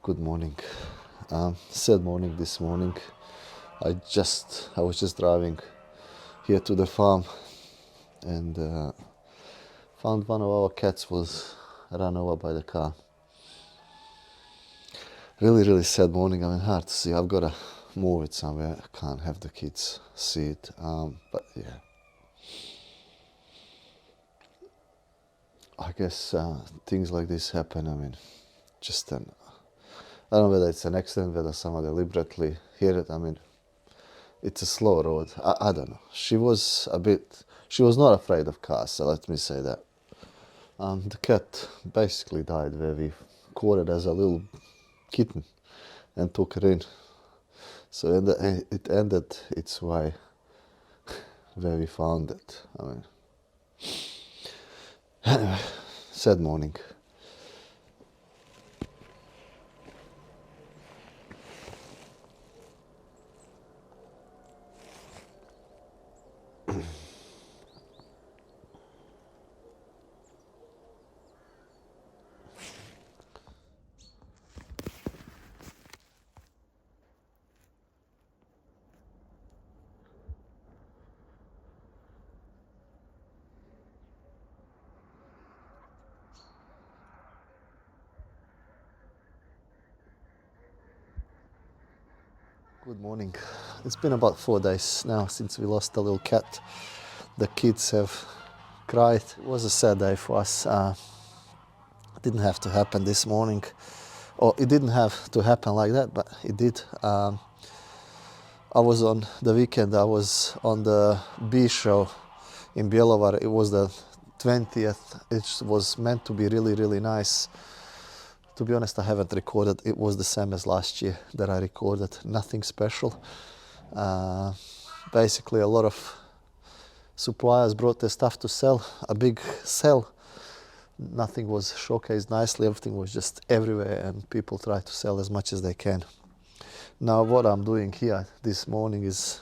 Good morning. Sad morning this morning. I was just driving here to the farm and found one of our cats was run over by the car. Really sad morning. I mean, hard to see. I've got to move it somewhere. I can't have the kids see it. But yeah, I guess things like this happen. I mean, I don't know whether it's an accident, whether someone deliberately hit it. I mean, it's a slow road. I don't know. She was not afraid of cars, so let me say that. The cat basically died where we caught it as a little kitten and took it in. So it ended its way where we found it. I mean, anyway, sad morning. Good morning. It's been about 4 days now since we lost the little cat. The kids have cried. It was a sad day for us. It didn't have to happen this morning. Or it didn't have to happen like that, but it did. I was on the weekend, I was on the bee show in Bjelovar. It was the 20th. It was meant to be really nice. To be honest, I haven't recorded. It was the same as last year that I recorded. Nothing special. Basically, a lot of suppliers brought their stuff to sell. A big sale. Nothing was showcased nicely. Everything was just everywhere, and people try to sell as much as they can. Now, what I'm doing here this morning is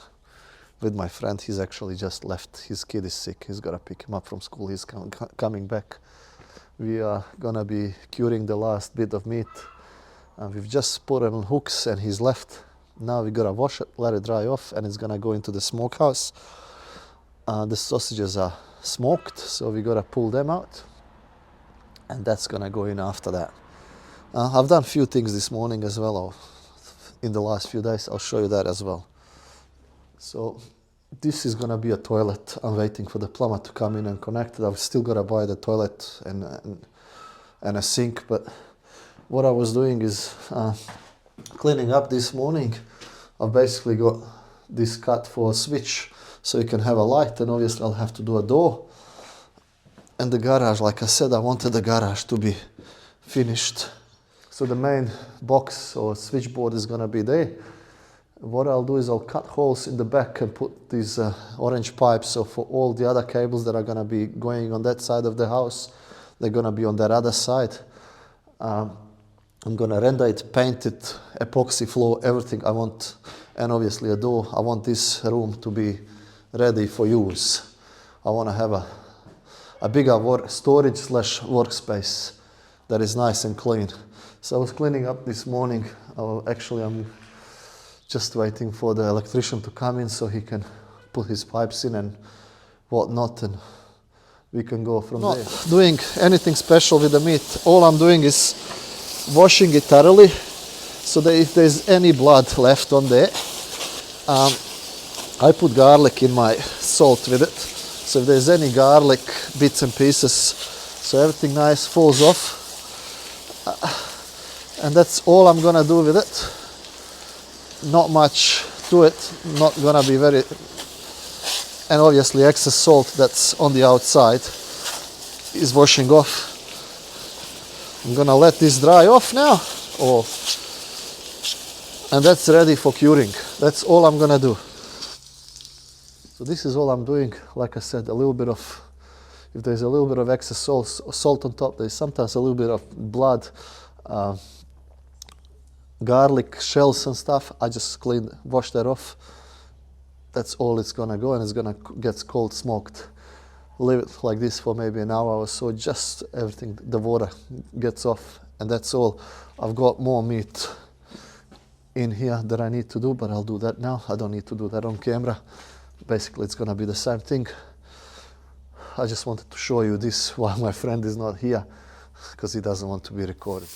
with my friend. He's actually just left. His kid is sick. He's got to pick him up from school. He's coming back. We are gonna be curing the last bit of meat. We've just put it on hooks and he's left. Now we gotta wash it, let it dry off, and it's gonna go into the smokehouse. The sausages are smoked, so we gotta pull them out, and that's gonna go in after that. I've done a few things this morning as well, or in the last few days. I'll show you that as well. So this is gonna be a toilet. I'm waiting for the plumber to come in and connect it. I've still gotta buy the toilet and a sink, but what I was doing is cleaning up this morning. I've basically got this cut for a switch so you can have a light, and obviously I'll have to do a door. And the garage, like I said, I wanted the garage to be finished. So the main box or switchboard is gonna be there. What I'll do is I'll cut holes in the back and put these orange pipes. So for all the other cables that are going to be going on that side of the house, they're going to be on that other side. I'm going to render it, paint it, epoxy floor, everything I want. And obviously a door. I want this room to be ready for use. I want to have a bigger storage / workspace that is nice and clean. So I was cleaning up this morning. I'm just waiting for the electrician to come in so he can put his pipes in and whatnot, and we can go from there. Not doing anything special with the meat. All I'm doing is washing it thoroughly so that if there's any blood left on there, I put garlic in my salt with it. So if there's any garlic bits and pieces, so everything nice falls off. And that's all I'm gonna do with it. Not much to it, not gonna be very, and obviously excess salt that's on the outside is washing off. I'm gonna let this dry off now, and that's ready for curing. That's all I'm gonna do. So this is all I'm doing. Like I said, if there's a little bit of excess salt on top, there's sometimes a little bit of blood, garlic shells and stuff. I just wash that off. That's all it's gonna go, and it's gonna get cold smoked. leave it like this for maybe an hour or so, just everything, the water gets off, and that's all. I've got more meat in here that I need to do, but I'll do that now. I don't need to do that on camera. Basically, it's gonna be the same thing. I just wanted to show you this while my friend is not here, because he doesn't want to be recorded.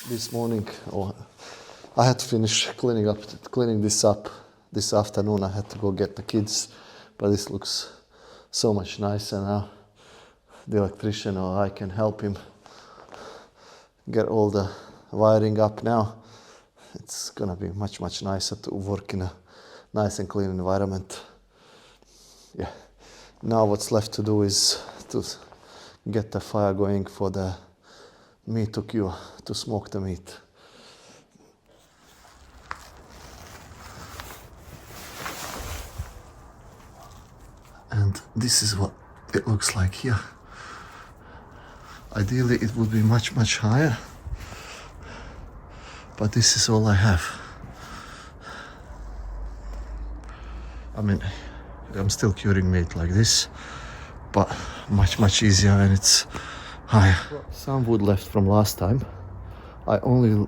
This morning, I had to finish cleaning this up this afternoon. I had to go get the kids, but this looks so much nicer now. The electrician, or I can help him get all the wiring up now. It's gonna be much nicer to work in a nice and clean environment. Yeah. Now what's left to do is to get the fire going for the meat to cure, to smoke the meat. And this is what it looks like here. Ideally it would be much higher, but this is all I have. I mean, I'm still curing meat like this, but much easier when it's higher. Some wood left from last time. I only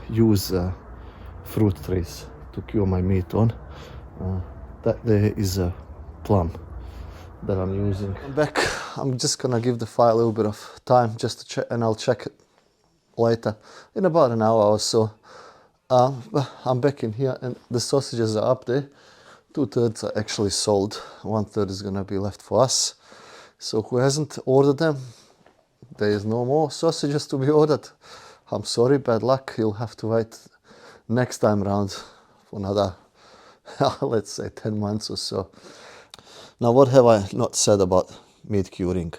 use fruit trees to cure my meat on. That there is a plum that I'm using. I'm back. I'm just gonna give the fire a little bit of time just to check, and I'll check it later in about an hour or so. But I'm back in here, and the sausages are up there. 2/3 are actually sold. 1/3 is gonna be left for us. So who hasn't ordered them, there is no more sausages to be ordered. I'm sorry, bad luck. You'll have to wait next time round for another, let's say 10 months or so. Now, what have I not said about meat curing?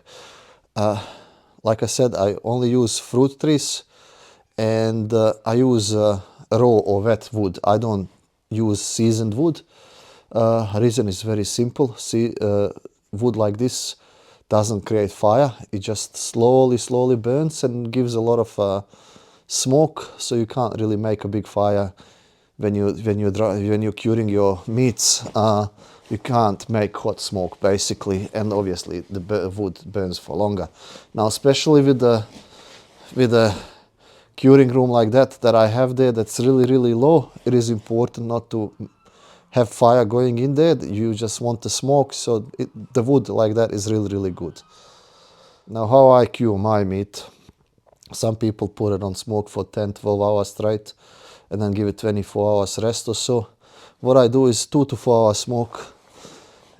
Like I said, I only use fruit trees, and I use raw or wet wood. I don't use seasoned wood. Reason is very simple. See, wood like this doesn't create fire. It just slowly burns and gives a lot of smoke. So you can't really make a big fire when you're curing your meats. You can't make hot smoke basically, and obviously the wood burns for longer. Now, especially with the curing room like that I have there, that's really low. It is important not to have fire going in there. You just want the smoke, so the wood like that is really good. Now, how I cure my meat: some people put it on smoke for 10-12 hours straight and then give it 24 hours rest or so. What I do is 2 to 4 hours smoke,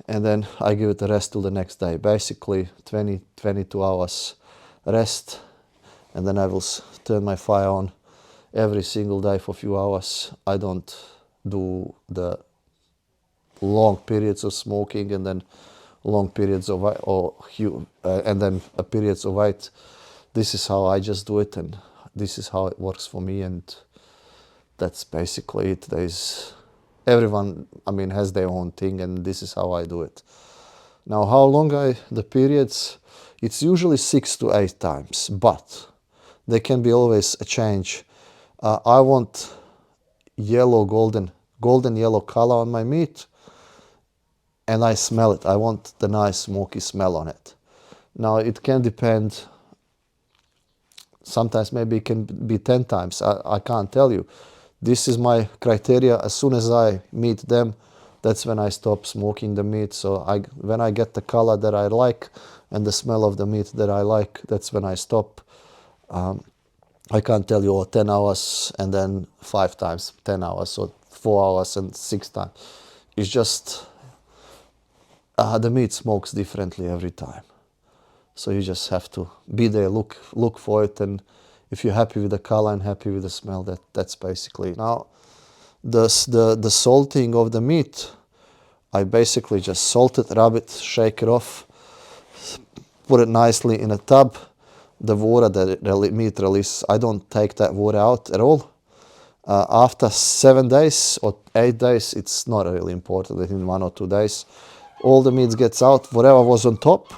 and then I give it the rest till the next day. Basically 22 hours rest, and then I will turn my fire on every single day for a few hours. I don't do the long periods of smoking and then long periods of and then periods of wait. This is how I just do it, and this is how it works for me, and that's basically it. Everyone, I mean, has their own thing, and this is how I do it. Now, how long the periods? It's usually 6 to 8 times, but there can be always a change. I want yellow, golden yellow color on my meat, and I smell it. I want the nice smoky smell on it. Now, it can depend. Sometimes maybe it can be 10 times. I can't tell you. This is my criteria. As soon as I meet them, that's when I stop smoking the meat. So when I get the color that I like and the smell of the meat that I like, that's when I stop. I can't tell you 10 hours and then 5 times 10 hours or 4 hours and 6 times. It's just the meat smokes differently every time. So you just have to be there, look for it, and if you're happy with the color and happy with the smell, that's basically it. Now, the salting of the meat, I basically just salt it, rub it, shake it off, put it nicely in a tub. the water that meat releases, I don't take that water out at all. After 7 days or 8 days, it's not really important. Within 1 or 2 days, all the meat gets out. Whatever was on top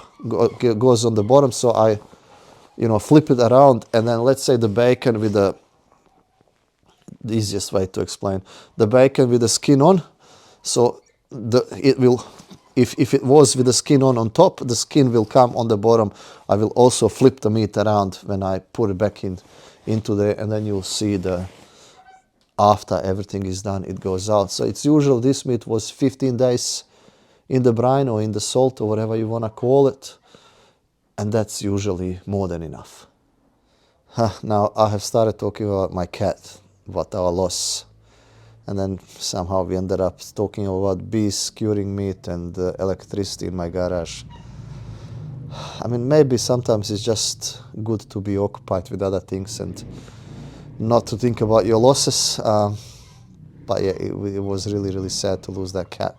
goes on the bottom. So I, flip it around, and then let's say the bacon with the easiest way to explain, the bacon with the skin on. So it will, if it was with the skin on top, the skin will come on the bottom. I will also flip the meat around when I put it back into there, and then you'll see after everything is done, it goes out. So it's usual, this meat was 15 days in the brine or in the salt or whatever you want to call it. And that's usually more than enough. Now I have started talking about my cat, about our loss. And then somehow we ended up talking about bees curing meat and electricity in my garage. I mean, maybe sometimes it's just good to be occupied with other things and not to think about your losses. But yeah, it was really, really sad to lose that cat.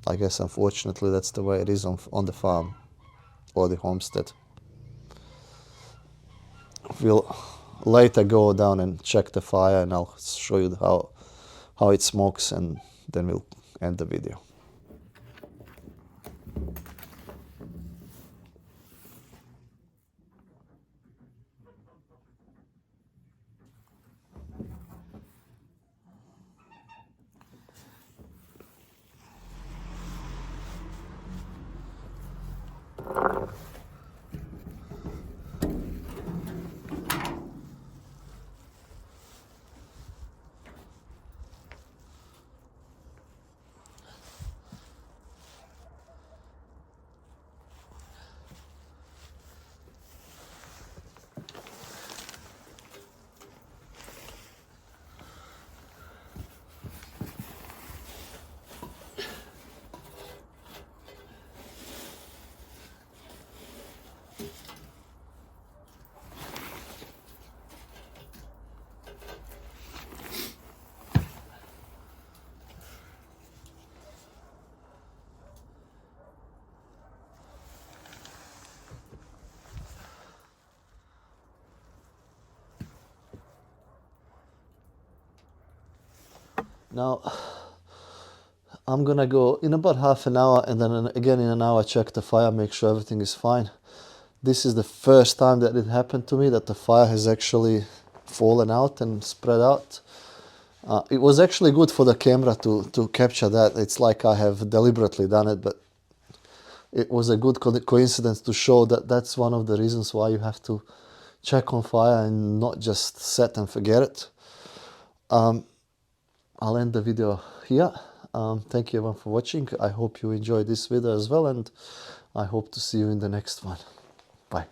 I guess unfortunately that's the way it is on the farm or the homestead. We'll later go down and check the fire, and I'll show you how it smokes, and then we'll end the video. Now, I'm gonna go in about half an hour, and then again in an hour check the fire, make sure everything is fine. This is the first time that it happened to me, that the fire has actually fallen out and spread out. It was actually good for the camera to capture that. It's like I have deliberately done it, but it was a good coincidence to show that that's one of the reasons why you have to check on fire and not just set and forget it. I'll end the video here. Thank you everyone for watching. I hope you enjoyed this video as well, and I hope to see you in the next one. Bye.